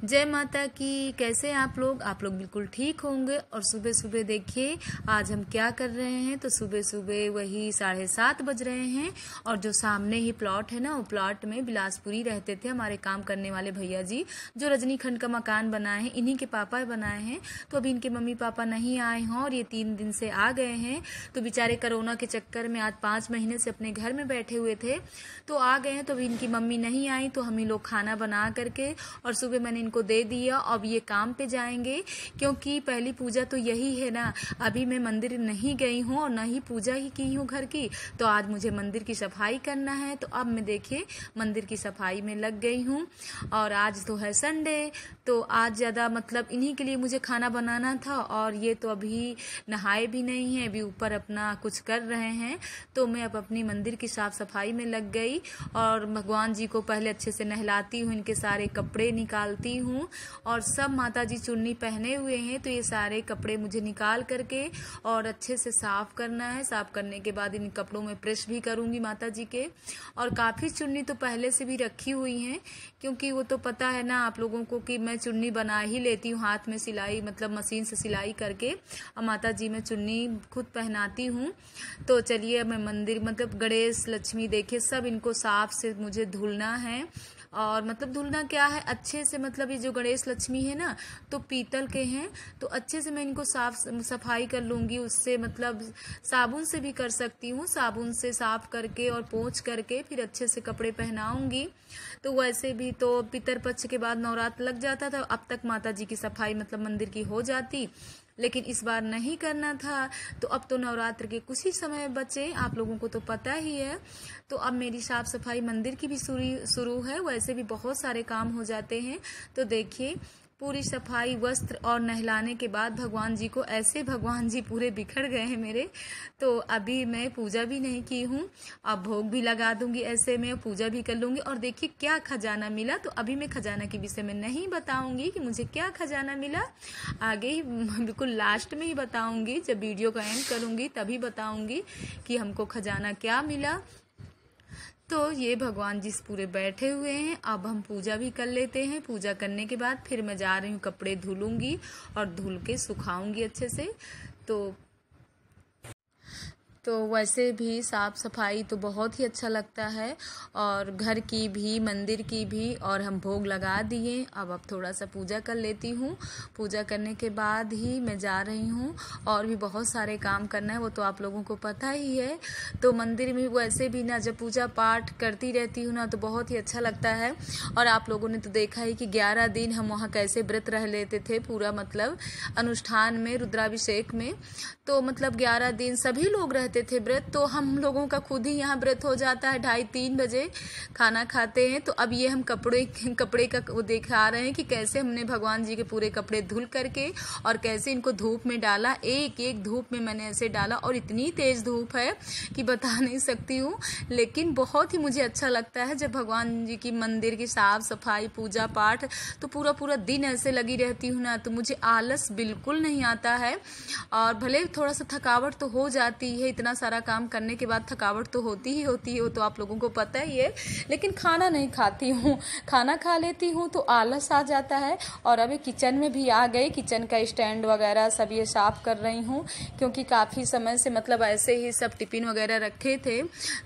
जय माता की। कैसे हैं आप लोग बिल्कुल ठीक होंगे। और सुबह सुबह देखिए आज हम क्या कर रहे हैं। तो सुबह सुबह वही 7:30 बज रहे हैं और जो सामने ही प्लॉट है ना, वो प्लॉट में बिलासपुरी रहते थे हमारे काम करने वाले भैया जी, जो रजनीखंड का मकान बनाए हैं, इन्हीं के पापा बनाए हैं। तो अभी इनके मम्मी पापा नहीं आए हैं और ये 3 दिन से आ गए हैं। तो बेचारे कोरोना के चक्कर में आज 5 महीने से अपने घर में बैठे हुए थे, तो आ गए हैं। तो अभी इनकी मम्मी नहीं आई, तो हम ही लोग खाना बना करके और सुबह मैंने इनको दे दिया। अब ये काम पे जाएंगे क्योंकि पहली पूजा तो यही है ना। अभी मैं मंदिर नहीं गई हूँ और ना ही पूजा ही की हूँ घर की, तो आज मुझे मंदिर की सफाई करना है। तो अब मैं देखिए मंदिर की सफाई में लग गई हूँ। और आज तो है संडे, तो आज ज़्यादा मतलब इन्हीं के लिए मुझे खाना बनाना था। और ये तो अभी नहाए भी नहीं है, अभी ऊपर अपना कुछ कर रहे हैं। तो मैं अब अपनी मंदिर की साफ सफाई में लग गई और भगवान जी को पहले अच्छे से नहलाती हूँ, इनके सारे कपड़े निकालती हूँ। और सब माता जी चुन्नी पहने हुए हैं, तो ये सारे कपड़े मुझे निकाल करके और अच्छे से साफ करना है। साफ करने के बाद इन कपड़ों में प्रेस भी करूंगी माता जी के। और काफ़ी चुन्नी तो पहले से भी रखी हुई हैं, क्योंकि वो तो पता है ना आप लोगों को कि मैं चुन्नी बना ही लेती हूँ हाथ में सिलाई, मतलब मशीन से सिलाई करके। और माता जी मैं चुन्नी खुद पहनाती हूँ। तो चलिए मैं मंदिर मतलब गणेश लक्ष्मी देखिए सब इनको साफ से मुझे धुलना है। और मतलब धुलना क्या है, अच्छे से, मतलब ये जो गणेश लक्ष्मी है ना तो पीतल के हैं, तो अच्छे से मैं इनको साफ सफाई कर लूँगी। उससे मतलब साबुन से भी कर सकती हूँ, साबुन से साफ करके और पोंछ करके फिर अच्छे से कपड़े पहनाऊंगी। तो वैसे भी तो पितरपक्ष के बाद नवरात्र लग जाता था, अब तक माता जी की सफाई मतलब मंदिर की हो जाती, लेकिन इस बार नहीं करना था। तो अब तो नवरात्र के कुछ ही समय बचे, आप लोगों को तो पता ही है। तो अब मेरी साफ सफाई मंदिर की भी शुरू है। वैसे भी बहुत सारे काम हो जाते हैं। तो देखिए पूरी सफाई, वस्त्र और नहलाने के बाद भगवान जी को, ऐसे भगवान जी पूरे बिखर गए हैं मेरे। तो अभी मैं पूजा भी नहीं की हूँ, अब भोग भी लगा दूंगी, ऐसे में पूजा भी कर लूंगी। और देखिए क्या खजाना मिला। तो अभी मैं खजाना के विषय में नहीं बताऊंगी कि मुझे क्या खजाना मिला, आगे ही बिल्कुल लास्ट में ही बताऊंगी, जब वीडियो का एंड करूंगी तभी बताऊंगी कि हमको खजाना क्या मिला। तो ये भगवान जी पूरे बैठे हुए हैं। अब हम पूजा भी कर लेते हैं। पूजा करने के बाद फिर मैं जा रही हूँ, कपड़े धुलूंगी और धुल के सुखाऊंगी अच्छे से। तो वैसे भी साफ़ सफाई तो बहुत ही अच्छा लगता है, और घर की भी मंदिर की भी। और हम भोग लगा दिए, अब थोड़ा सा पूजा कर लेती हूँ। पूजा करने के बाद ही मैं जा रही हूँ, और भी बहुत सारे काम करना है, वो तो आप लोगों को पता ही है। तो मंदिर में वैसे भी ना जब पूजा पाठ करती रहती हूँ ना तो बहुत ही अच्छा लगता है। और आप लोगों ने तो देखा ही कि 11 दिन हम वहाँ कैसे व्रत रह लेते थे, पूरा मतलब अनुष्ठान में, रुद्राभिषेक में। तो मतलब 11 दिन सभी लोग रहते थे व्रत। तो हम लोगों का खुद ही यहाँ व्रत हो जाता है, 2:30-3 बजे खाना खाते हैं। तो अब ये हम कपड़े का वो दिखा रहे हैं कि कैसे हमने भगवान जी के पूरे कपड़े धुल करके और कैसे इनको धूप में डाला। एक एक धूप में मैंने ऐसे डाला, और इतनी तेज धूप है कि बता नहीं सकती हूँ। लेकिन बहुत ही मुझे अच्छा लगता है जब भगवान जी की मंदिर की साफ सफाई, पूजा पाठ, तो पूरा पूरा दिन ऐसे लगी रहती हूँ ना, तो मुझे आलस बिल्कुल नहीं आता है। और भले थोड़ा सा थकावट तो हो जाती है, इतना सारा काम करने के बाद थकावट तो होती ही होती है, वो तो आप लोगों को पता ही है। लेकिन खाना नहीं खाती हूँ, खाना खा लेती हूँ तो आलस आ जाता है। और अभी किचन में भी आ गई, किचन का स्टैंड वगैरह सब ये साफ कर रही हूँ, क्योंकि काफ़ी समय से मतलब ऐसे ही सब टिफिन वगैरह रखे थे।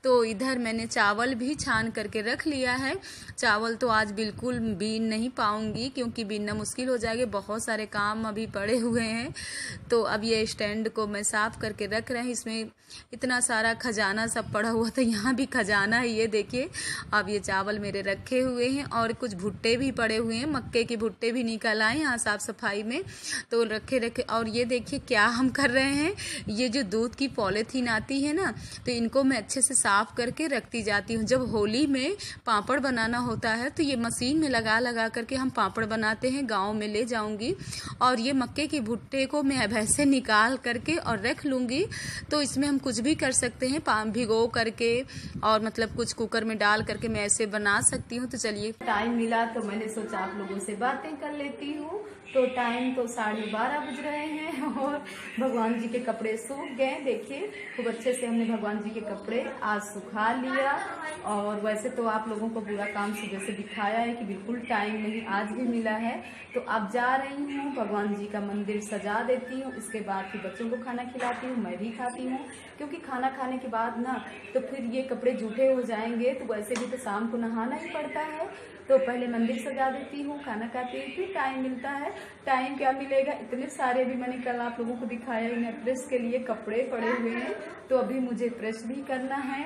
तो इधर मैंने चावल भी छान करके रख लिया है। चावल तो आज बिल्कुल बीन नहीं पाऊंगी, क्योंकि बीनना मुश्किल हो जाएगा, बहुत सारे काम अभी पड़े हुए हैं। तो अब ये स्टैंड को मैं साफ करके रख रहे हैं। इसमें इतना सारा खजाना सब पड़ा हुआ था, यहाँ भी खजाना है, ये देखिए। अब ये चावल मेरे रखे हुए हैं, और कुछ भुट्टे भी पड़े हुए हैं, मक्के के भुट्टे भी निकल आए यहाँ साफ सफाई में, तो रखे। और ये देखिए क्या हम कर रहे हैं, ये जो दूध की पॉलीथीन आती है ना, तो इनको मैं अच्छे से साफ करके रखती जाती हूँ। जब होली में पापड़ बनाना होता है तो ये मशीन में लगा करके हम पापड़ बनाते हैं, गाँव में ले जाऊंगी। और ये मक्के के भुट्टे को मैं वैसे निकाल करके और रख लूंगी। तो इसमें हम कुछ भी कर सकते हैं, भिगो करके और मतलब कुछ कुकर में डाल करके मैं ऐसे बना सकती हूँ। तो चलिए, टाइम मिला तो मैंने सोचा आप लोगों से बातें कर लेती हूँ। तो टाइम तो 12:30 बज रहे हैं और भगवान जी के कपड़े सूख गए। देखिए खूब अच्छे से हमने भगवान जी के कपड़े आज सुखा लिया। और वैसे तो आप लोगों को पूरा काम सुबह से दिखाया है कि बिल्कुल टाइम नहीं आज भी मिला है। तो अब जा रही हूँ, भगवान जी का मंदिर सजा देती हूँ, इसके बाद फिर बच्चों को खाना खिलाती हूँ, मैं भी खाती हूँ, क्योंकि खाना खाने के बाद ना तो फिर ये कपड़े जूठे हो जाएंगे। तो वैसे भी तो शाम को नहाना ही पड़ता है। तो पहले मंदिर सजा देती हूँ, खाना खाती हूँ, फिर टाइम मिलता है। टाइम क्या मिलेगा, इतने सारे भी मैंने कल आप लोगों को दिखाया इन्हें प्रेस के लिए कपड़े पड़े हुए हैं, तो अभी मुझे प्रेस भी करना है।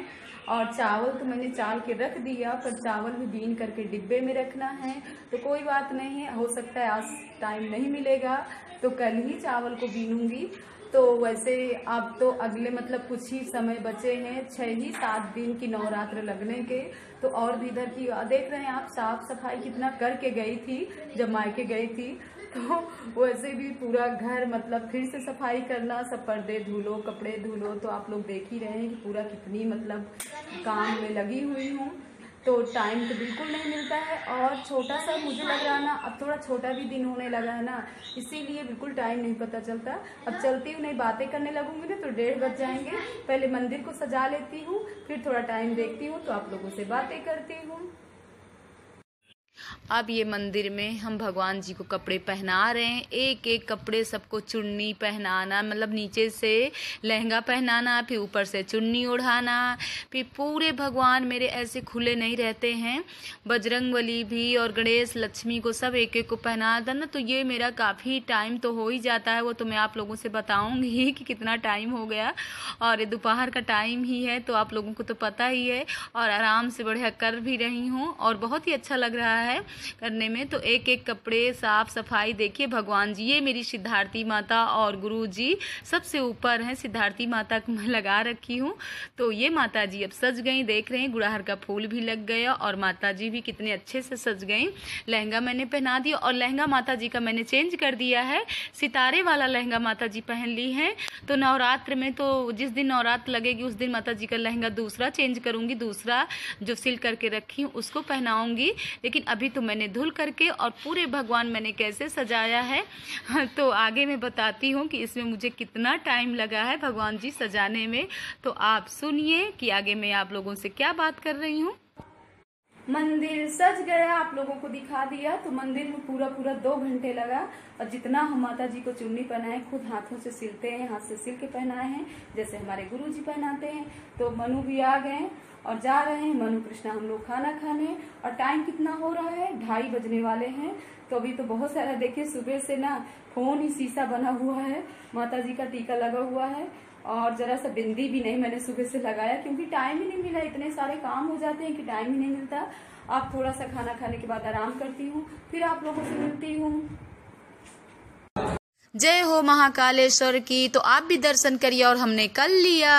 और चावल तो मैंने चाल के रख दिया, पर चावल भी बीन करके डिब्बे में रखना है। तो कोई बात नहीं है, हो सकता है आज टाइम नहीं मिलेगा तो कल ही चावल को बीनूंगी। तो वैसे अब तो अगले मतलब कुछ ही समय बचे हैं, 6 ही 7 दिन की नवरात्र लगने के। तो और भी इधर की देख रहे हैं आप, साफ सफाई कितना करके गई थी जब मायके गई थी। तो वैसे भी पूरा घर मतलब फिर से सफाई करना, सब पर्दे धुलो, कपड़े धुलो। तो आप लोग देख ही रहे हैं कि पूरा कितनी मतलब काम में लगी हुई हूँ। तो टाइम तो बिल्कुल नहीं मिलता है। और छोटा सा मुझे लग रहा है ना, अब थोड़ा छोटा भी दिन होने लगा है ना, इसीलिए बिल्कुल टाइम नहीं पता चलता। अब चलती हूँ, नहीं बातें करने लगूंगी ना तो 1:30 बज जाएंगे। पहले मंदिर को सजा लेती हूँ, फिर थोड़ा टाइम देखती हूँ, तो आप लोगों से बातें करती हूँ। अब ये मंदिर में हम भगवान जी को कपड़े पहना रहे हैं, एक एक कपड़े सबको चुन्नी पहनाना, मतलब नीचे से लहंगा पहनाना, फिर ऊपर से चुन्नी ओढ़ाना। फिर पूरे भगवान मेरे ऐसे खुले नहीं रहते हैं, बजरंगबली भी और गणेश लक्ष्मी को सब एक एक को पहना था ना। तो ये मेरा काफ़ी टाइम तो हो ही जाता है, वो तो मैं आप लोगों से बताऊंगी कि कितना टाइम हो गया। और ये दोपहर का टाइम ही है, तो आप लोगों को तो पता ही है। और आराम से बढ़िया कर भी रही हूँ और बहुत ही अच्छा लग रहा है करने में। तो एक एक कपड़े साफ सफाई, देखिए भगवान जी, ये मेरी सिद्धार्थी माता और गुरु जी सबसे ऊपर हैं। सिद्धार्थी माता को मैं लगा रखी हूँ। तो ये माता जी अब सज गई, देख रहे हैं गुड़हल का फूल भी लग गया और माता जी भी कितने अच्छे से सज गई। लहंगा मैंने पहना दिया और लहंगा माता जी का मैंने चेंज कर दिया है, सितारे वाला लहंगा माता जी पहन ली है। तो नवरात्र में तो जिस दिन नवरात्र लगेगी उस दिन माता जी का लहंगा दूसरा चेंज करूंगी, दूसरा जो सिल करके रखी हूँ उसको पहनाऊंगी। लेकिन अभी तो मैंने धुल करके और पूरे भगवान मैंने कैसे सजाया है तो आगे मैं बताती हूँ कि इसमें मुझे कितना टाइम लगा है भगवान जी सजाने में। तो आप सुनिए कि आगे मैं आप लोगों से क्या बात कर रही हूँ। मंदिर सज गया, आप लोगों को दिखा दिया। तो मंदिर में पूरा 2 घंटे लगा। और जितना हम माता जी को चुन्नी पहनाए, खुद हाथों से सिलते हैं, हाथ से सिल के पहनाए हैं, जैसे हमारे गुरु जी पहनाते हैं। तो मनु भी आ गए और जा रहे हैं, मनु कृष्णा हम लोग खाना खाने। और टाइम कितना हो रहा है, 2:30 बजने वाले हैं। तो अभी तो बहुत सारा, देखिए सुबह से ना फोन ही शीशा बना हुआ है, माता जी का टीका लगा हुआ है। और जरा सा बिंदी भी नहीं मैंने सुबह से लगाया, क्योंकि टाइम ही नहीं मिला, इतने सारे काम हो जाते हैं कि टाइम ही नहीं मिलता। अब थोड़ा सा खाना खाने के बाद आराम करती हूँ, फिर आप लोगों से मिलती हूँ। जय हो महाकालेश्वर की। तो आप भी दर्शन करिए और हमने कर लिया।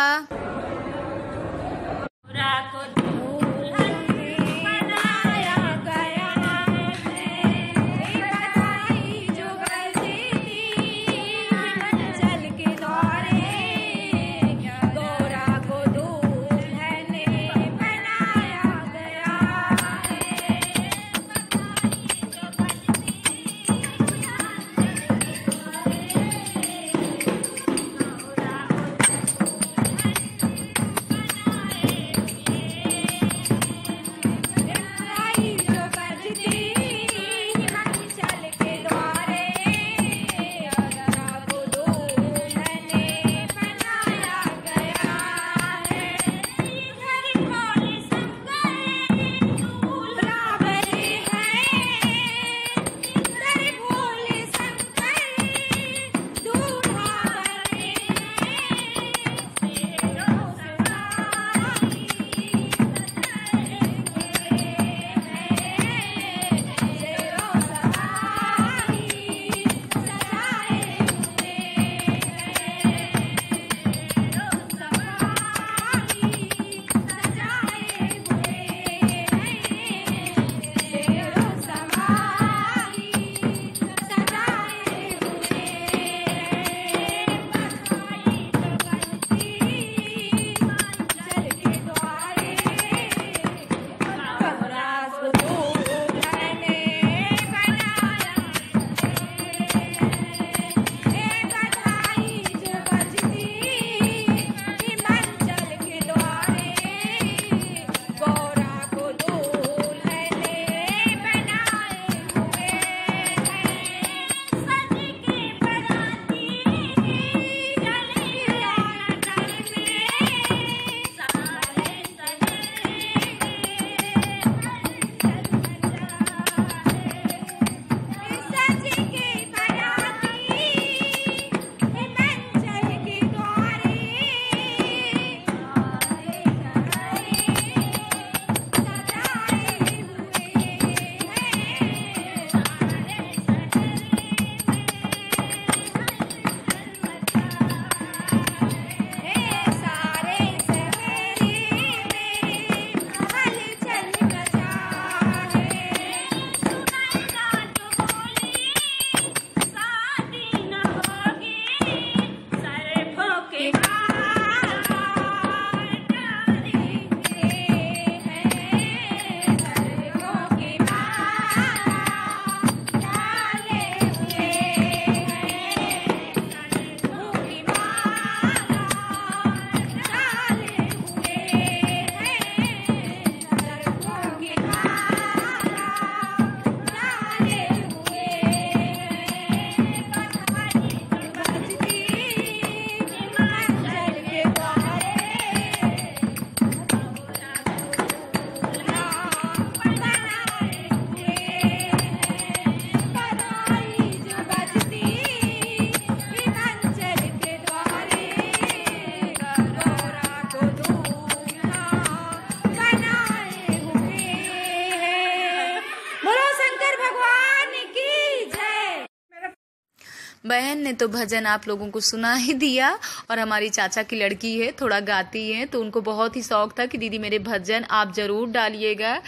बहन ने तो भजन आप लोगों को सुना ही दिया और हमारी चाचा की लड़की है, थोड़ा गाती है, तो उनको बहुत ही शौक था कि दीदी मेरे भजन आप जरूर डालिएगा।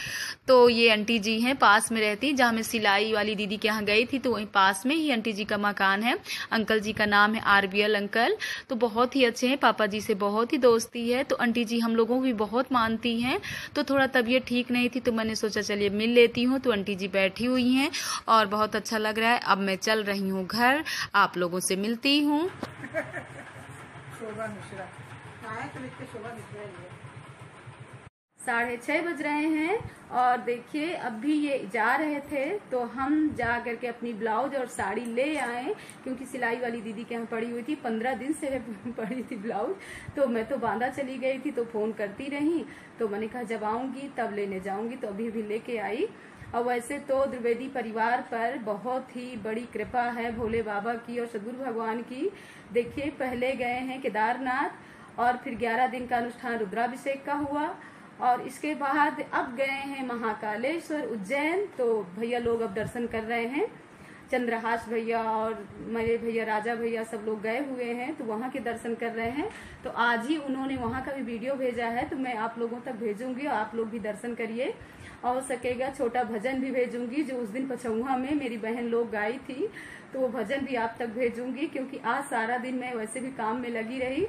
तो ये आंटी जी हैं, पास में रहती, जहाँ मैं सिलाई वाली दीदी के यहाँ गई थी तो वहीं पास में ही आंटी जी का मकान है। अंकल जी का नाम है RBL अंकल, तो बहुत ही अच्छे हैं, पापा जी से बहुत ही दोस्ती है। तो आंटी जी हम लोगों को भी बहुत मानती हैं। तो थोड़ा तबीयत ठीक नहीं थी तो मैंने सोचा चलिए मिल लेती हूँ। तो आंटी जी बैठी हुई हैं और बहुत अच्छा लग रहा है। अब मैं चल रही हूँ घर, आप लोगों से मिलती हूँ। शोभा मिश्रा 6:30 बज रहे हैं और देखिए अभी ये जा रहे थे तो हम जा करके अपनी ब्लाउज और साड़ी ले आए, क्योंकि सिलाई वाली दीदी के यहाँ पड़ी हुई थी, 15 दिन से पड़ी थी ब्लाउज। तो मैं तो बांदा चली गई थी तो फोन करती रही, तो मैंने कहा जब आऊंगी तब लेने जाऊंगी, तो अभी भी लेके आई। और वैसे तो द्विवेदी परिवार पर बहुत ही बड़ी कृपा है भोले बाबा की और सदगुरु भगवान की। देखिए पहले गए हैं केदारनाथ और फिर 11 दिन का अनुष्ठान रुद्राभिषेक का हुआ और इसके बाद अब गए हैं महाकालेश्वर उज्जैन। तो भैया लोग अब दर्शन कर रहे हैं, चंद्रहास भैया और मेरे भैया राजा भैया सब लोग गए हुए हैं तो वहाँ के दर्शन कर रहे हैं। तो आज ही उन्होंने वहाँ का भी वीडियो भेजा है तो मैं आप लोगों तक भेजूंगी और आप लोग भी दर्शन करिए। और हो सकेगा छोटा भजन भी भेजूंगी जो उस दिन पचौहा में मेरी बहन लोग गाई थी, तो वो भजन भी आप तक भेजूंगी, क्योंकि आज सारा दिन मैं वैसे भी काम में लगी रही।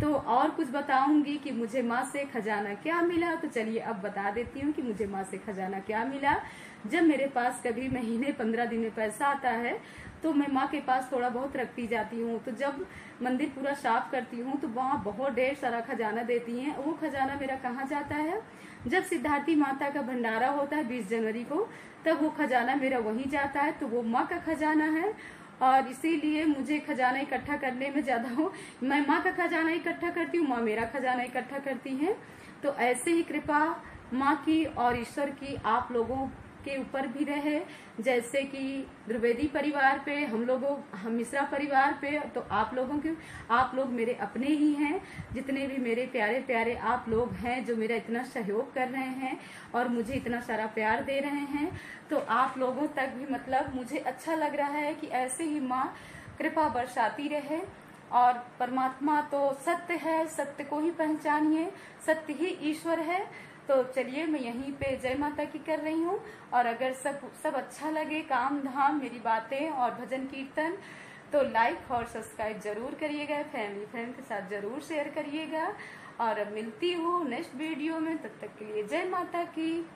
तो और कुछ बताऊंगी कि मुझे माँ से खजाना क्या मिला। तो चलिए अब बता देती हूँ कि मुझे माँ से खजाना क्या मिला। जब मेरे पास कभी महीने 15 दिन में पैसा आता है तो मैं माँ के पास थोड़ा बहुत रखती जाती हूँ। तो जब मंदिर पूरा साफ करती हूँ तो वहाँ बहुत ढेर सारा खजाना देती हैं। वो खजाना मेरा कहाँ जाता है, जब सिद्धार्थी माता का भंडारा होता है 20 जनवरी को, तब वो खजाना मेरा वहीं जाता है। तो वो माँ का खजाना है और इसीलिए मुझे खजाना इकट्ठा करने में ज्यादा हूँ, मैं माँ का खजाना इकट्ठा करती हूँ, माँ मेरा खजाना इकट्ठा करती हैं। तो ऐसे ही कृपा माँ की और ईश्वर की आप लोगों के ऊपर भी रहे, जैसे कि द्विवेदी परिवार पे, हम मिश्रा परिवार पे, तो आप लोग मेरे अपने ही हैं। जितने भी मेरे प्यारे प्यारे आप लोग हैं जो मेरा इतना सहयोग कर रहे हैं और मुझे इतना सारा प्यार दे रहे हैं, तो आप लोगों तक भी मतलब मुझे अच्छा लग रहा है कि ऐसे ही माँ कृपा बरसाती रहे। और परमात्मा तो सत्य है, सत्य को ही पहचानिए, सत्य ही ईश्वर है। तो चलिए मैं यहीं पे जय माता की कर रही हूँ। और अगर सब अच्छा लगे, काम धाम मेरी बातें और भजन कीर्तन, तो लाइक और सब्सक्राइब जरूर करिएगा, फैमिली फ्रेंड के साथ जरूर शेयर करिएगा। और अब मिलती हूँ नेक्स्ट वीडियो में, तब तक के लिए जय माता की।